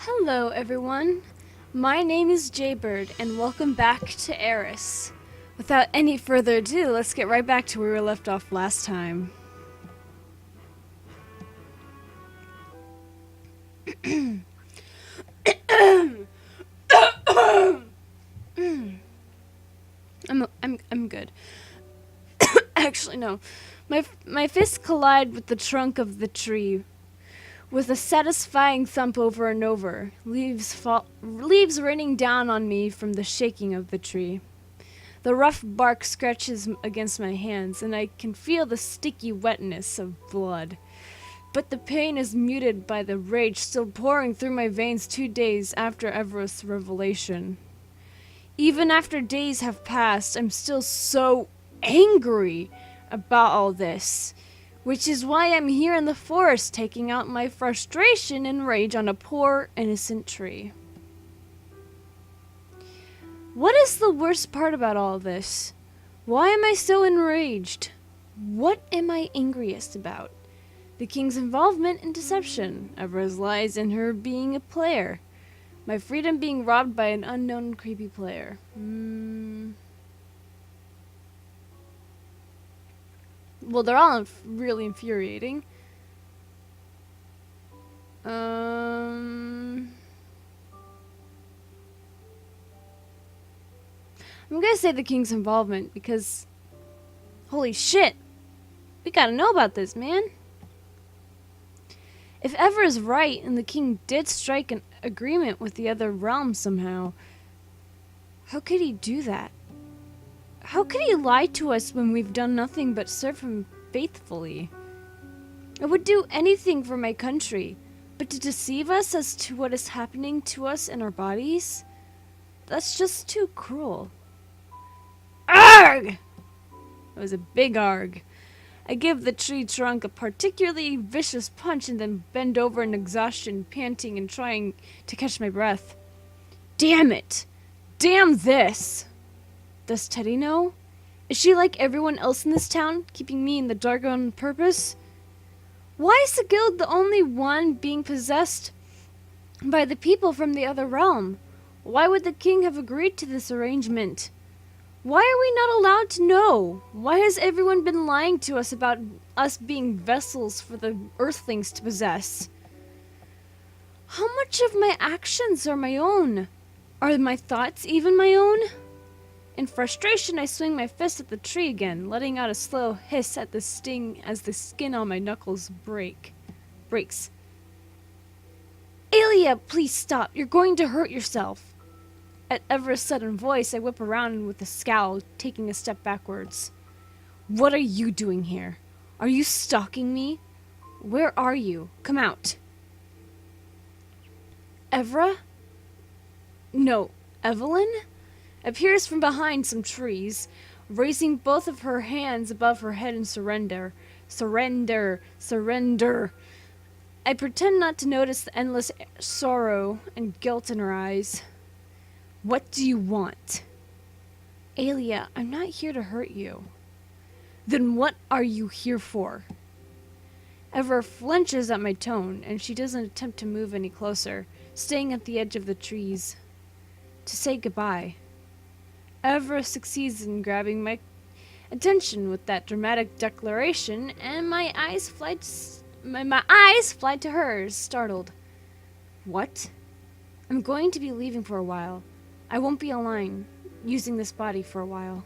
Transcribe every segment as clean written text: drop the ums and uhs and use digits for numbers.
Hello everyone, my name is Jaybird and welcome back to AIRIS. Without any further ado, let's get right back to where we left off last time. I'm good. Actually, no. My fists collide with the trunk of the tree, with a satisfying thump over and over, leaves raining down on me from the shaking of the tree. The rough bark scratches against my hands, and I can feel the sticky wetness of blood. But the pain is muted by the rage still pouring through my veins 2 days after Everest's revelation. Even after days have passed, I'm still so angry about all this, which is why I'm here in the forest taking out my frustration and rage on a poor, innocent tree. What is the worst part about all this? Why am I so enraged? What am I angriest about? The king's involvement in deception, Evra's lies, and her being a player. My freedom being robbed by an unknown creepy player. Well, they're all really infuriating. I'm gonna say the king's involvement because, holy shit, we gotta know about this, man. If Ever is right and the king did strike an agreement with the other realm somehow, how could he do that? How could he lie to us when we've done nothing but serve him faithfully? I would do anything for my country, but to deceive us as to what is happening to us in our bodies? That's just too cruel. Arg! It was a big arg. I give the tree trunk a particularly vicious punch and then bend over in exhaustion, panting and trying to catch my breath. Damn it! Damn this! Does Teddy know? Is she like everyone else in this town, keeping me in the dark on purpose? Why is the guild the only one being possessed by the people from the other realm? Why would the king have agreed to this arrangement? Why are we not allowed to know? Why has everyone been lying to us about us being vessels for the earthlings to possess? How much of my actions are my own? Are my thoughts even my own? In frustration, I swing my fist at the tree again, letting out a slow hiss at the sting as the skin on my knuckles breaks. Alia, please stop. You're going to hurt yourself. At Everest's sudden voice, I whip around with a scowl, taking a step backwards. What are you doing here? Are you stalking me? Where are you? Come out. Evra? No, Evelyn? Appears from behind some trees, raising both of her hands above her head in surrender. Surrender! Surrender! I pretend not to notice the endless sorrow and guilt in her eyes. What do you want? Alia, I'm not here to hurt you. Then what are you here for? Ever flinches at my tone, and she doesn't attempt to move any closer, staying at the edge of the trees. To say goodbye. Ever succeeds in grabbing my attention with that dramatic declaration, and my eyes fly to hers, startled. What? I'm going to be leaving for a while. I won't be aligned, using this body for a while.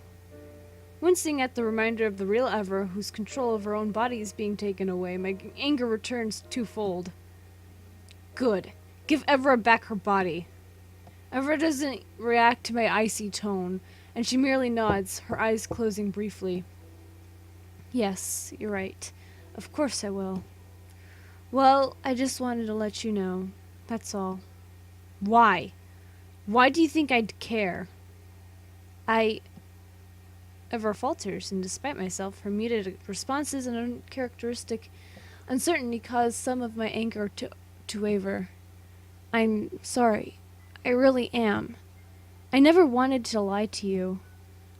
Wincing at the reminder of the real Ever, whose control of her own body is being taken away, my anger returns twofold. Good. Give Evra back her body. Evra doesn't react to my icy tone, and she merely nods, her eyes closing briefly. Yes, you're right. Of course I will. Well, I just wanted to let you know. That's all. Why? Why do you think I'd care? Ever falters, and despite myself, her muted responses and uncharacteristic uncertainty cause some of my anger to waver. I'm sorry. I really am. I never wanted to lie to you.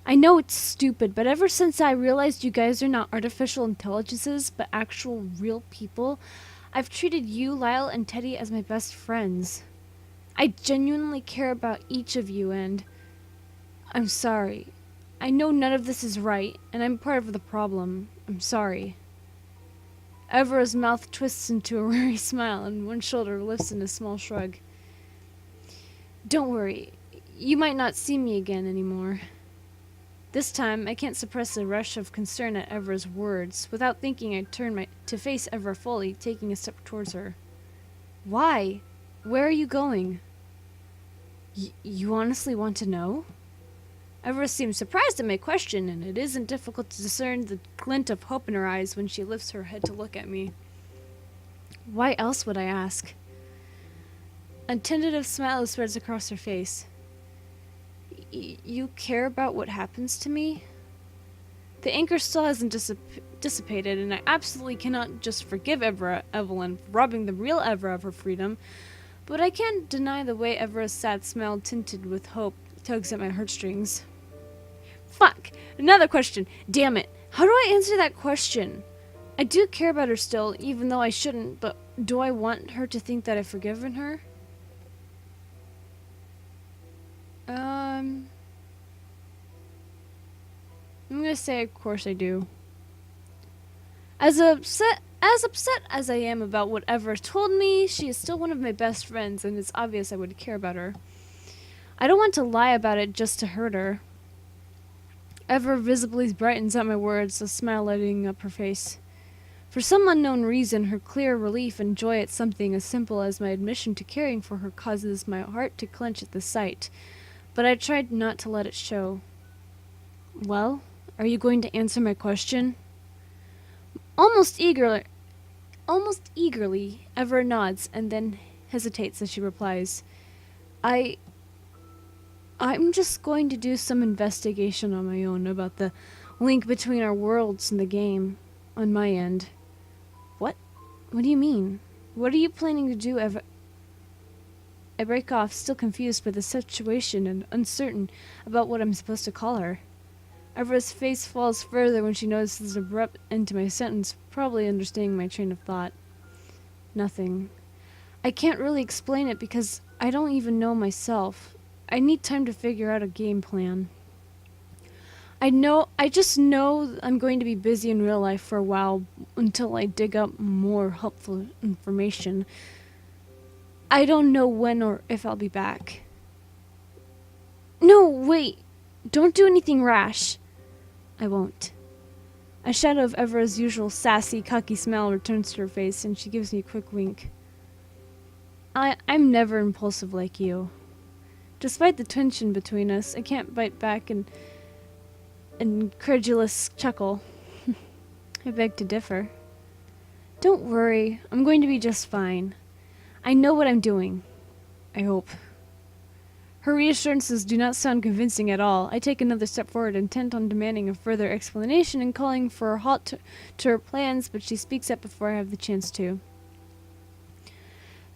I know it's stupid, but ever since I realized you guys are not artificial intelligences, but actual real people, I've treated you, Lyle, and Teddy as my best friends. I genuinely care about each of you, and I'm sorry. I know none of this is right, and I'm part of the problem. I'm sorry. Evra's mouth twists into a weary smile, and one shoulder lifts in a small shrug. Don't worry. You might not see me again anymore. This time, I can't suppress a rush of concern at Evra's words. Without thinking, I turn to face Evra fully, taking a step towards her. Why? Where are you going? You honestly want to know? Evra seems surprised at my question, and it isn't difficult to discern the glint of hope in her eyes when she lifts her head to look at me. Why else would I ask? A tentative smile spreads across her face. You care about what happens to me? The anchor still hasn't dissipated, and I absolutely cannot just forgive Evelyn for robbing the real Evra of her freedom, but I can't deny the way Evra's sad smile tinted with hope tugs at my heartstrings. Fuck! Another question! Damn it! How do I answer that question? I do care about her still, even though I shouldn't, but do I want her to think that I've forgiven her? I'm gonna say, of course I do. As upset as I am about whatever told me, she is still one of my best friends, and it's obvious I would care about her. I don't want to lie about it just to hurt her. Ever visibly brightens at my words, a smile lighting up her face. For some unknown reason, her clear relief and joy at something as simple as my admission to caring for her causes my heart to clench at the sight, but I tried not to let it show. Well, are you going to answer my question? Almost eagerly, Ever nods and then hesitates as she replies, I'm just going to do some investigation on my own about the link between our worlds and the game, on my end. What? What do you mean? What are you planning to do, Ever? I break off, still confused by the situation and uncertain about what I'm supposed to call her. Evra's face falls further when she notices the abrupt end to my sentence, probably understanding my train of thought. Nothing. I can't really explain it because I don't even know myself. I need time to figure out a game plan. I just know I'm going to be busy in real life for a while until I dig up more helpful information. I don't know when or if I'll be back. No, wait. Don't do anything rash. I won't. A shadow of Evra's usual sassy, cocky smile returns to her face, and she gives me a quick wink. I'm never impulsive like you. Despite the tension between us, I can't bite back an incredulous chuckle. I beg to differ. Don't worry, I'm going to be just fine. I know what I'm doing. I hope. Her reassurances do not sound convincing at all. I take another step forward, intent on demanding a further explanation and calling for a halt to her plans, but she speaks up before I have the chance to.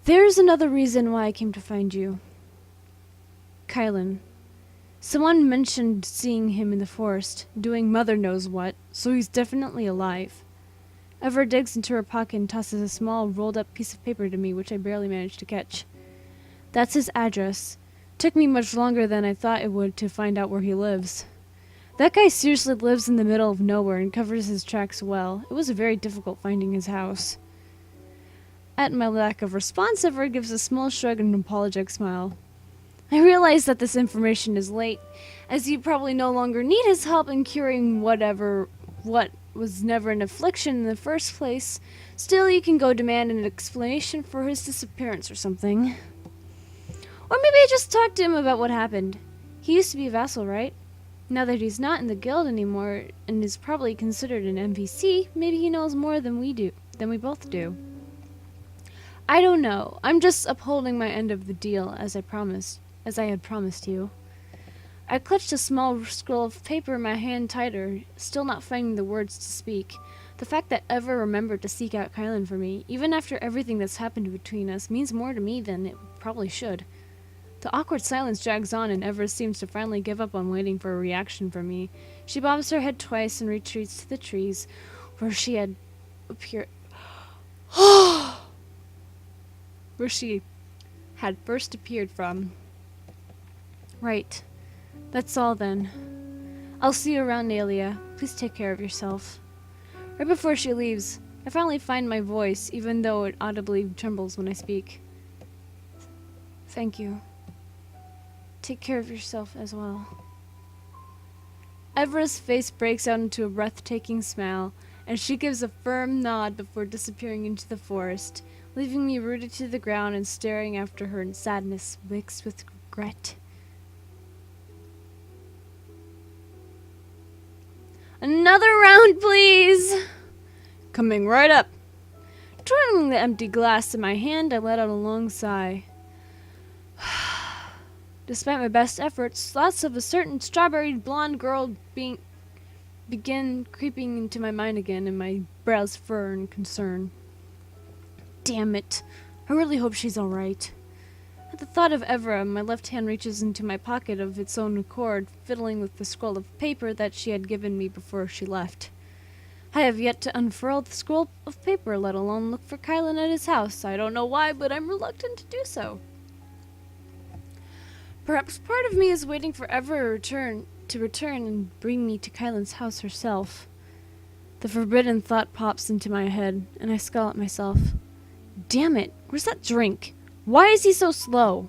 There's another reason why I came to find you. Kylan. Someone mentioned seeing him in the forest, doing mother knows what, so he's definitely alive. Ever digs into her pocket and tosses a small, rolled-up piece of paper to me, which I barely managed to catch. That's his address. Took me much longer than I thought it would to find out where he lives. That guy seriously lives in the middle of nowhere and covers his tracks well. It was very difficult finding his house. At my lack of response, Ever gives a small shrug and an apologetic smile. I realize that this information is late, as you probably no longer need his help in curing what was never an affliction in the first place. Still, you can go demand an explanation for his disappearance or something. Or maybe I just talk to him about what happened. He used to be a vassal, right? Now that he's not in the guild anymore and is probably considered an NPC, maybe he knows more than we both do. I don't know. I'm just upholding my end of the deal as I had promised you. I clutched a small scroll of paper in my hand tighter, still not finding the words to speak. The fact that Ever remembered to seek out Kylan for me, even after everything that's happened between us, means more to me than it probably should. The awkward silence drags on, and Ever seems to finally give up on waiting for a reaction from me. She bobs her head twice and retreats to the trees, where she had appeared. Where she had first appeared from. Right. That's all then. I'll see you around, Alia. Please take care of yourself. Right before she leaves, I finally find my voice, even though it audibly trembles when I speak. Thank you. Take care of yourself as well. Evra's face breaks out into a breathtaking smile, and she gives a firm nod before disappearing into the forest, leaving me rooted to the ground and staring after her in sadness mixed with regret. Another round, please! Coming right up. Twirling the empty glass in my hand, I let out a long sigh. Despite my best efforts, thoughts of a certain strawberry blonde girl begin creeping into my mind again, and my brows furrow in concern. Damn it. I really hope she's alright. At the thought of Evra, my left hand reaches into my pocket of its own accord, fiddling with the scroll of paper that she had given me before she left. I have yet to unfurl the scroll of paper, let alone look for Kylan at his house. I don't know why, but I'm reluctant to do so. Perhaps part of me is waiting for Evra to return and bring me to Kylan's house herself. The forbidden thought pops into my head, and I scowl at myself. Damn it, where's that drink? Why is he so slow?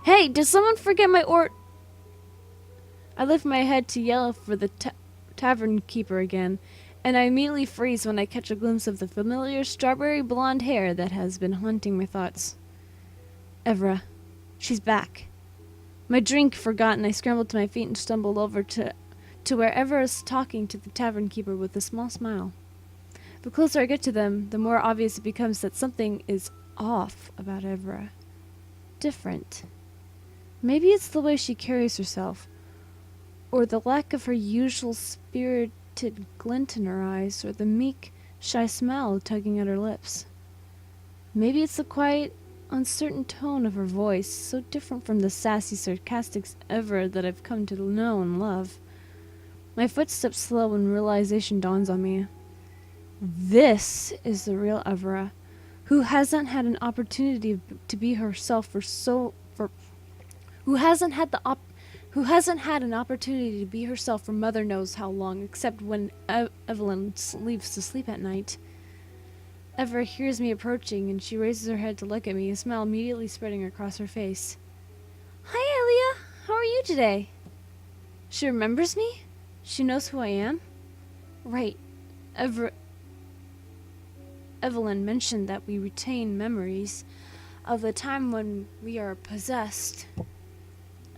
Hey, did someone forget my I lift my head to yell for the tavern keeper again, and I immediately freeze when I catch a glimpse of the familiar strawberry blonde hair that has been haunting my thoughts. Evra. She's back. My drink forgotten, I scrambled to my feet and stumbled over to where Evra is talking to the tavern keeper with a small smile. The closer I get to them, the more obvious it becomes that something is off about Evra. Different. Maybe it's the way she carries herself, or the lack of her usual spirited glint in her eyes, or the meek, shy smile tugging at her lips. Maybe it's the quiet, uncertain tone of her voice, so different from the sassy, sarcastic Evra that I've come to know and love. My footsteps slow and realization dawns on me. This is the real Evra, who hasn't had an opportunity to be herself who hasn't had an opportunity to be herself for mother knows how long, except when Evelyn leaves to sleep at night. Evra hears me approaching, and she raises her head to look at me, a smile immediately spreading across her face. Hi, Elia. How are you today? She remembers me? She knows who I am? Right. Evelyn mentioned that we retain memories of the time when we are possessed.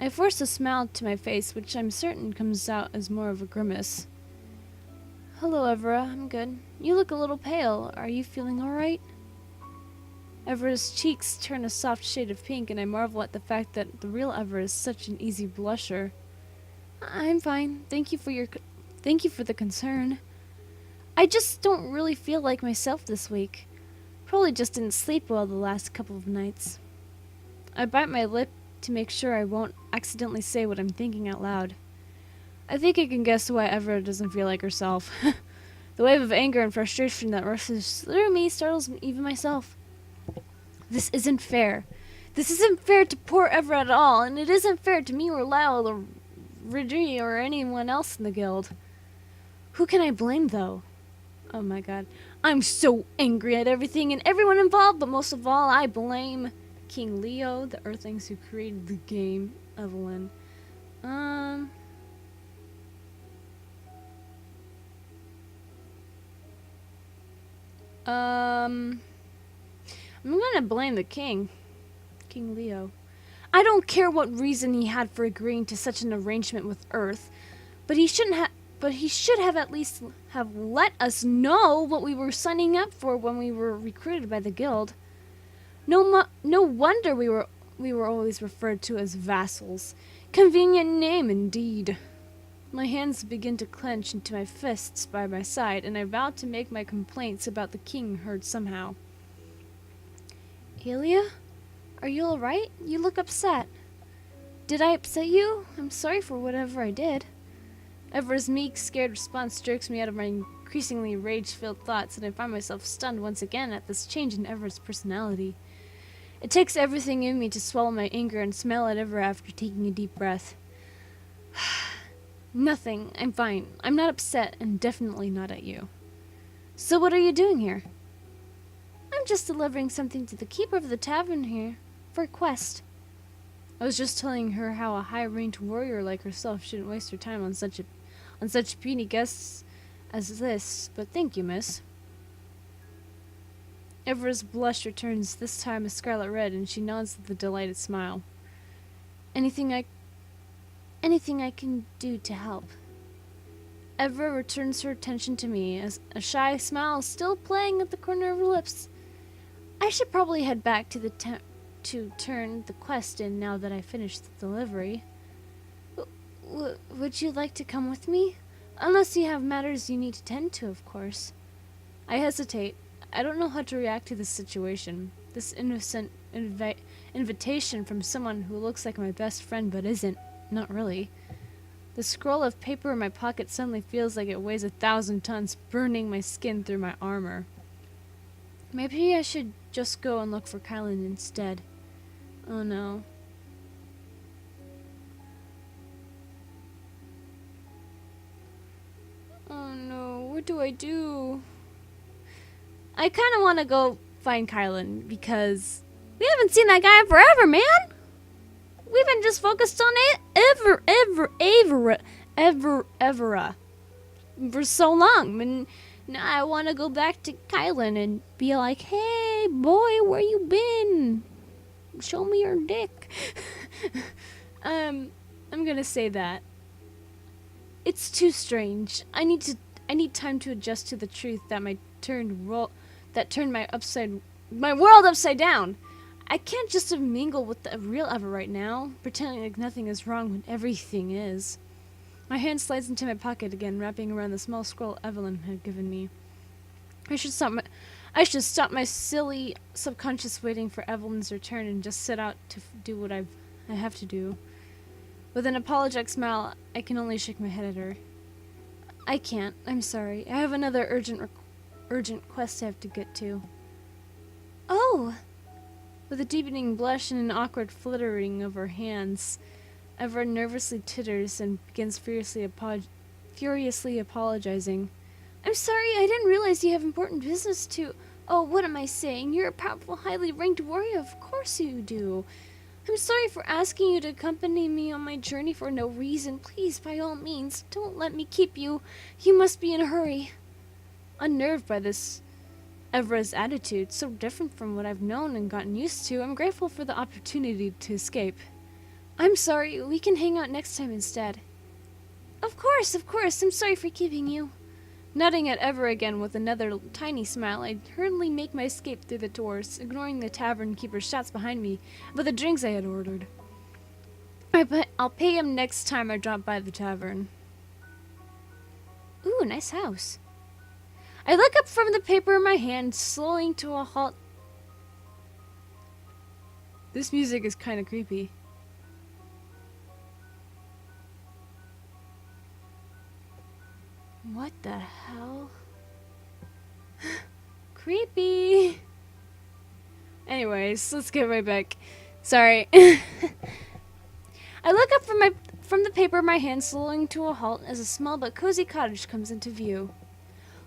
I force a smile to my face, which I'm certain comes out as more of a grimace. Hello, Evra. I'm good. You look a little pale. Are you feeling all right? Evra's cheeks turn a soft shade of pink, and I marvel at the fact that the real Evra is such an easy blusher. I'm fine. Thank you for the concern. I just don't really feel like myself this week. Probably just didn't sleep well the last couple of nights. I bite my lip to make sure I won't accidentally say what I'm thinking out loud. I think I can guess why Evra doesn't feel like herself. The wave of anger and frustration that rushes through me startles even myself. This isn't fair. This isn't fair to poor Evra at all, and it isn't fair to me or Lyle or Ridri or anyone else in the guild. Who can I blame, though? Oh my god. I'm so angry at everything and everyone involved, but most of all, I blame King Leo, the Earthlings who created the game, Evelyn. I'm gonna blame the king. King Leo. I don't care what reason he had for agreeing to such an arrangement with Earth, but he should have at least have let us know what we were signing up for when we were recruited by the guild. No wonder we were always referred to as vassals. Convenient name indeed. My hands begin to clench into my fists by my side, and I vow to make my complaints about the king heard somehow. Alia? Are you alright? You look upset. Did I upset you? I'm sorry for whatever I did. Evra's meek, scared response jerks me out of my increasingly rage-filled thoughts, and I find myself stunned once again at this change in Evra's personality. It takes everything in me to swallow my anger and smile at Ever after taking a deep breath. Nothing. I'm fine. I'm not upset, and definitely not at you. So what are you doing here? I'm just delivering something to the keeper of the tavern here, for a quest. I was just telling her how a high-ranked warrior like herself shouldn't waste her time on such puny guests as this, but thank you, miss. Evera's blush returns, this time a scarlet red, and she nods with a delighted smile. Anything I can do to help. Evra returns her attention to me, as a shy smile is still playing at the corner of her lips. I should probably head back to to turn the quest in now that I finished the delivery. Would you like to come with me? Unless you have matters you need to tend to, of course. I hesitate. I don't know how to react to this situation. This innocent invitation from someone who looks like my best friend but isn't. Not really. The scroll of paper in my pocket suddenly feels like it weighs 1,000 tons, burning my skin through my armor. Maybe I should just go and look for Kylan instead. Oh no. Oh no, what do I do? I kind of want to go find Kylan because we haven't seen that guy in forever, man. We've been just focused on it Evera for so long. And now I want to go back to Kylan and be like, hey, boy, where you been? Show me your dick. I'm gonna say that. It's too strange. I need time to adjust to the truth that turned my world upside down. I can't just mingle with the real Ever right now, pretending like nothing is wrong when everything is. My hand slides into my pocket again, wrapping around the small scroll Evelyn had given me. I should stop my silly subconscious waiting for Evelyn's return and just set out to do what I have to do. With an apologetic smile, I can only shake my head at her. I can't. I'm sorry. I have another urgent quest I have to get to. Oh! With a deepening blush and an awkward fluttering of her hands, Ever nervously titters and begins furiously apologizing. I'm sorry, I didn't realize you have important business to... Oh, what am I saying? You're a powerful, highly ranked warrior. Of course you do. I'm sorry for asking you to accompany me on my journey for no reason. Please, by all means, don't let me keep you. You must be in a hurry. Unnerved by this Evra's attitude, so different from what I've known and gotten used to, I'm grateful for the opportunity to escape. I'm sorry, we can hang out next time instead. Of course, I'm sorry for keeping you. Nodding at Ever again with another tiny smile, I hurriedly make my escape through the doors, ignoring the tavern keeper's shouts behind me about the drinks I had ordered. I'll pay him next time I drop by the tavern. Ooh, nice house. I look up from the paper in my hand, slowing to a halt. This music is kind of creepy. What the hell? Creepy. Anyways, let's get right back. Sorry. I look up from the paper in my hand, slowing to a halt as a small but cozy cottage comes into view.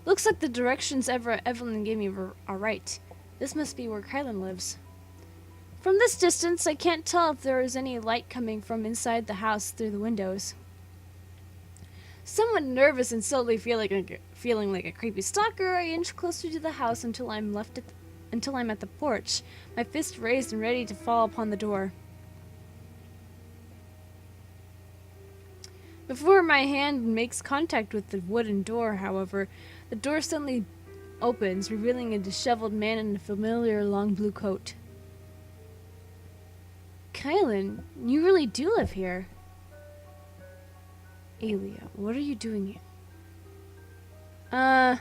Looks like the directions Evelyn gave me are right. This must be where Kylan lives. From this distance, I can't tell if there is any light coming from inside the house through the windows. Somewhat nervous and slowly feeling like a creepy stalker, I inch closer to the house until I'm at the porch, my fist raised and ready to fall upon the door. Before my hand makes contact with the wooden door, however, the door suddenly opens, revealing a disheveled man in a familiar long blue coat. Kylan, you really do live here. Alia, what are you doing here? I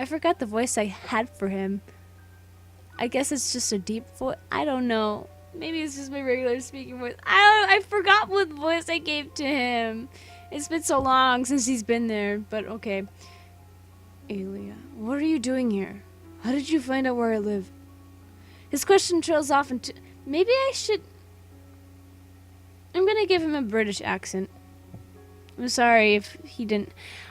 forgot the voice I had for him. I guess it's just a deep voice. I don't know. Maybe it's just my regular speaking voice. I forgot what voice I gave to him. It's been so long since he's been there, but okay. Alia, what are you doing here? How did you find out where I live? His question trails off into... Maybe I should... I'm gonna give him a British accent. I'm sorry if he didn't...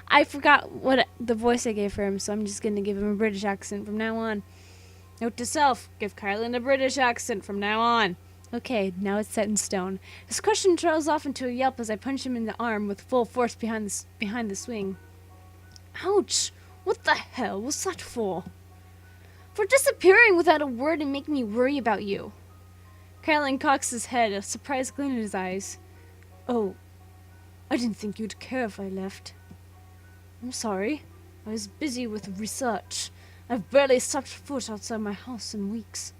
I forgot what the voice I gave for him, so I'm just gonna give him a British accent from now on. Note to self, give Kylan a British accent from now on. Okay, now it's set in stone. His question trails off into a yelp as I punch him in the arm with full force behind the swing. Ouch! What the hell was that for? For disappearing without a word and making me worry about you. Kylan cocks his head, a surprised glint in his eyes. Oh, I didn't think you'd care if I left. I'm sorry. I was busy with research. I've barely stepped foot outside my house in weeks.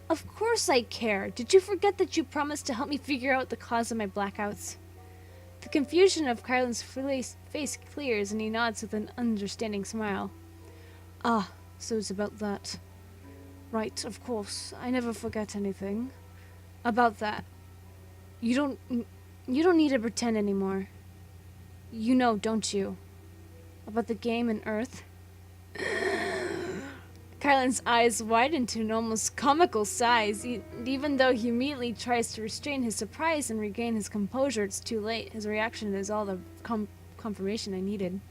Of course I care. Did you forget that you promised to help me figure out the cause of my blackouts? The confusion of Kylan's face clears and he nods with an understanding smile. Ah, so it's about that. Right, of course. I never forget anything. About that. You don't need to pretend anymore. You know, don't you? About the game and Earth? Kylan's eyes widen to an almost comical size. Even though he immediately tries to restrain his surprise and regain his composure, it's too late. His reaction is all the confirmation I needed.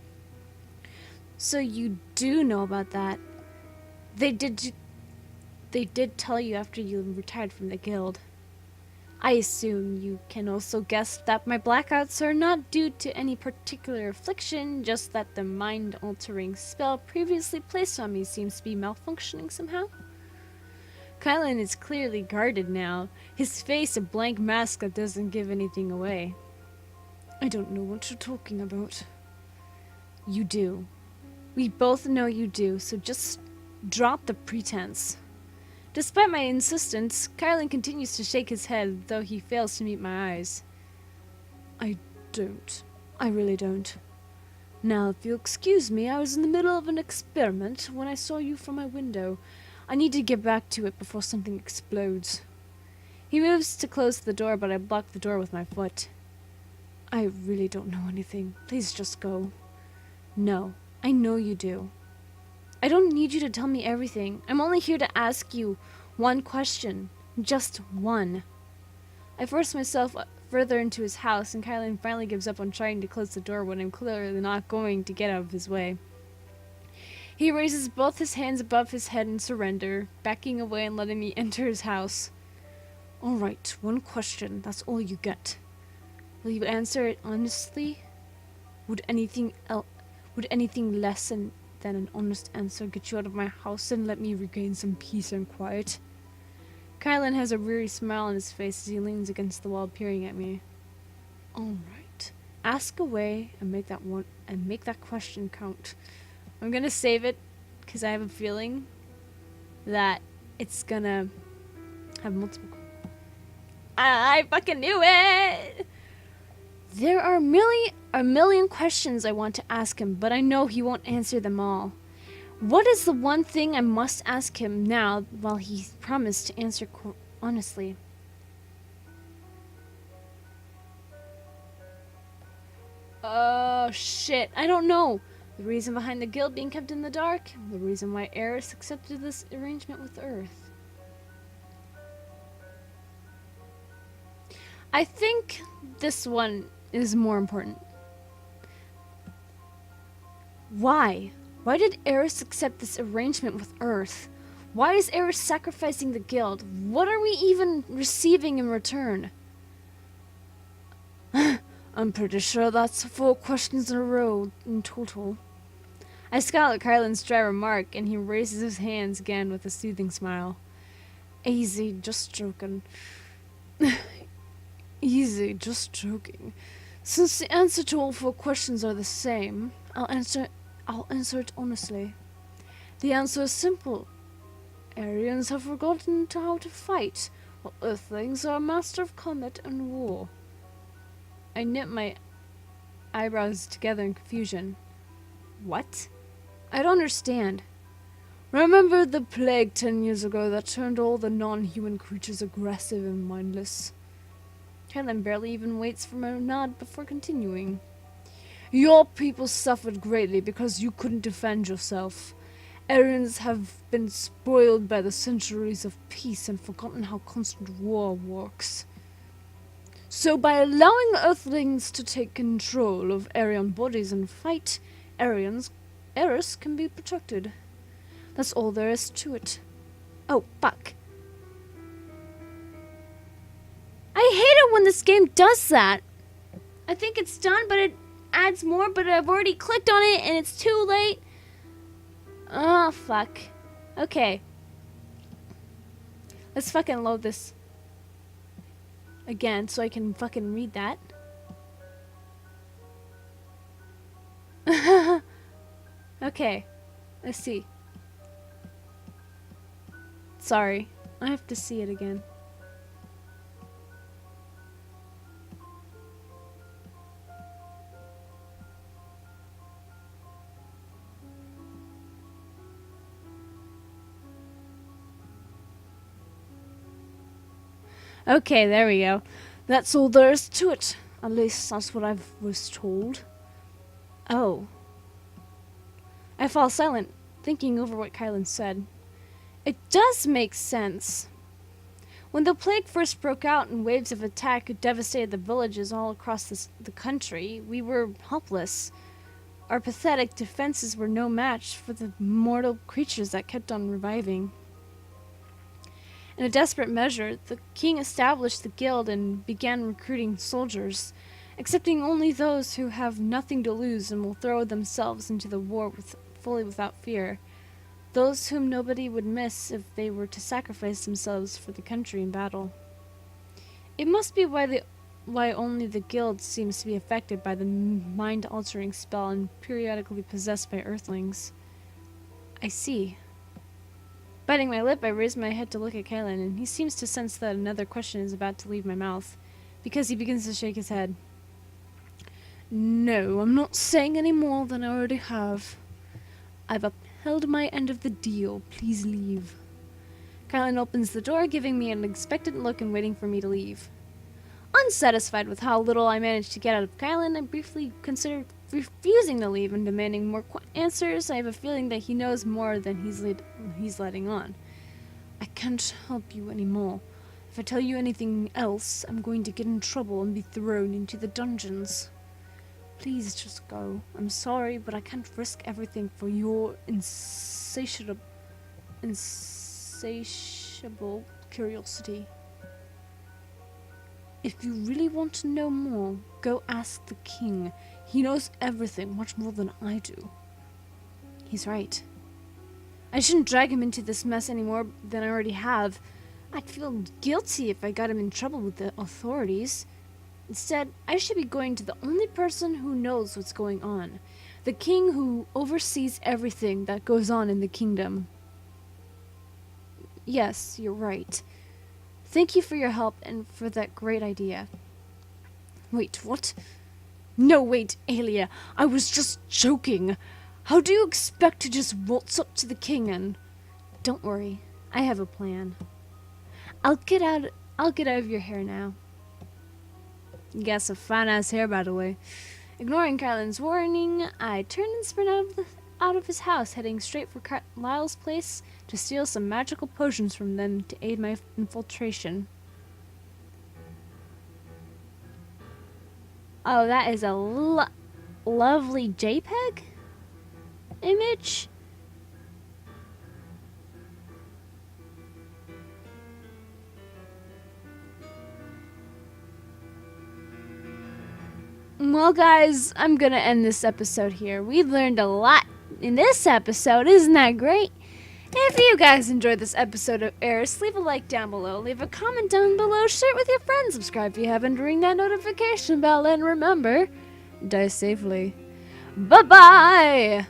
So you do know about that. They did tell you after you retired from the guild. I assume you can also guess that my blackouts are not due to any particular affliction, just that the mind-altering spell previously placed on me seems to be malfunctioning somehow. Kylan is clearly guarded now, his face a blank mask that doesn't give anything away. I don't know what you're talking about. You do. We both know you do, so just drop the pretense. Despite my insistence, Kylan continues to shake his head, though he fails to meet my eyes. I don't. I really don't. Now, if you'll excuse me, I was in the middle of an experiment when I saw you from my window. I need to get back to it before something explodes. He moves to close the door, but I block the door with my foot. I really don't know anything. Please just go. No, I know you do. I don't need you to tell me everything. I'm only here to ask you one question. Just one. I force myself further into his house, and Kylan finally gives up on trying to close the door when I'm clearly not going to get out of his way. He raises both his hands above his head in surrender, backing away and letting me enter his house. All right, one question. That's all you get. Will you answer it honestly? Would anything less than an honest answer get you out of my house and let me regain some peace and quiet? Kylan has a weary smile on his face as he leans against the wall, peering at me. All right, ask away and make that question count. I'm gonna save it because I have a feeling that it's gonna have multiple. I fucking knew it. There are a million questions I want to ask him, but I know he won't answer them all. What is the one thing I must ask him now while he promised to answer honestly? Shit, I don't know. The reason behind the guild being kept in the dark, the reason why AIRIS accepted this arrangement with Earth. I think this one is more important. Why? Why did AIRIS accept this arrangement with Earth? Why is AIRIS sacrificing the guild? What are we even receiving in return? I'm pretty sure that's 4 questions in a row in total. I scowl at Kylan's dry remark, and he raises his hands again with a soothing smile. Easy, just joking. Easy, just joking. Since the answer to all 4 questions are the same, I'll answer it honestly. The answer is simple. Aryans have forgotten how to fight, while Earthlings are a master of combat and war. I knit my eyebrows together in confusion. What? I don't understand. Remember the plague 10 years ago that turned all the non-human creatures aggressive and mindless? Kylan barely even waits for a nod before continuing. Your people suffered greatly because you couldn't defend yourself. Aryans have been spoiled by the centuries of peace and forgotten how constant war works. So by allowing Earthlings to take control of Aryan bodies and fight Aryans, AIRIS can be protected. That's all there is to it. Oh, fuck. I hate it when this game does that. I think it's done, but it adds more, but I've already clicked on it and it's too late. Oh, fuck. Okay. Let's fucking load this again so I can fucking read that. Okay. Let's see. Sorry. I have to see it again. Okay, there we go. That's all there is to it. At least that's what I was told. Oh. I fall silent, thinking over what Kylan said. It does make sense. When the plague first broke out and waves of attack devastated the villages all across the country, we were helpless. Our pathetic defenses were no match for the mortal creatures that kept on reviving. In a desperate measure, the king established the guild and began recruiting soldiers, accepting only those who have nothing to lose and will throw themselves into the war fully without fear. Those whom nobody would miss if they were to sacrifice themselves for the country in battle. It must be why only the guild seems to be affected by the mind-altering spell and periodically possessed by earthlings. I see. Biting my lip, I raise my head to look at Kylan, and he seems to sense that another question is about to leave my mouth, because he begins to shake his head. No, I'm not saying any more than I already have. I've upheld my end of the deal. Please leave. Kylan opens the door, giving me an expectant look and waiting for me to leave. Unsatisfied with how little I managed to get out of Kylan, I briefly considered refusing to leave and demanding more answers. I have a feeling that he knows more than he's letting on. I can't help you anymore. If I tell you anything else, I'm going to get in trouble and be thrown into the dungeons. Please just go. I'm sorry, but I can't risk everything for your insatiable curiosity. If you really want to know more, go ask the king. He knows everything, much more than I do. He's right. I shouldn't drag him into this mess any more than I already have. I'd feel guilty if I got him in trouble with the authorities. Instead, I should be going to the only person who knows what's going on. The king who oversees everything that goes on in the kingdom. Yes, you're right. Thank you for your help and for that great idea. Wait, what? No, wait, Alia. I was just joking. How do you expect to just waltz up to the king and... Don't worry. I have a plan. I'll get out of your hair now. You got some fine-ass hair, by the way. Ignoring Kylan's warning, I turned and sprint out of his house, heading straight for Lyle's place to steal some magical potions from them to aid my infiltration. Oh, that is a lovely JPEG image. Well, guys, I'm gonna end this episode here. We learned a lot in this episode. Isn't that great? If you guys enjoyed this episode of AIRIS, leave a like down below, leave a comment down below, share it with your friends, subscribe if you haven't, ring that notification bell, and remember, die safely. Bye-bye!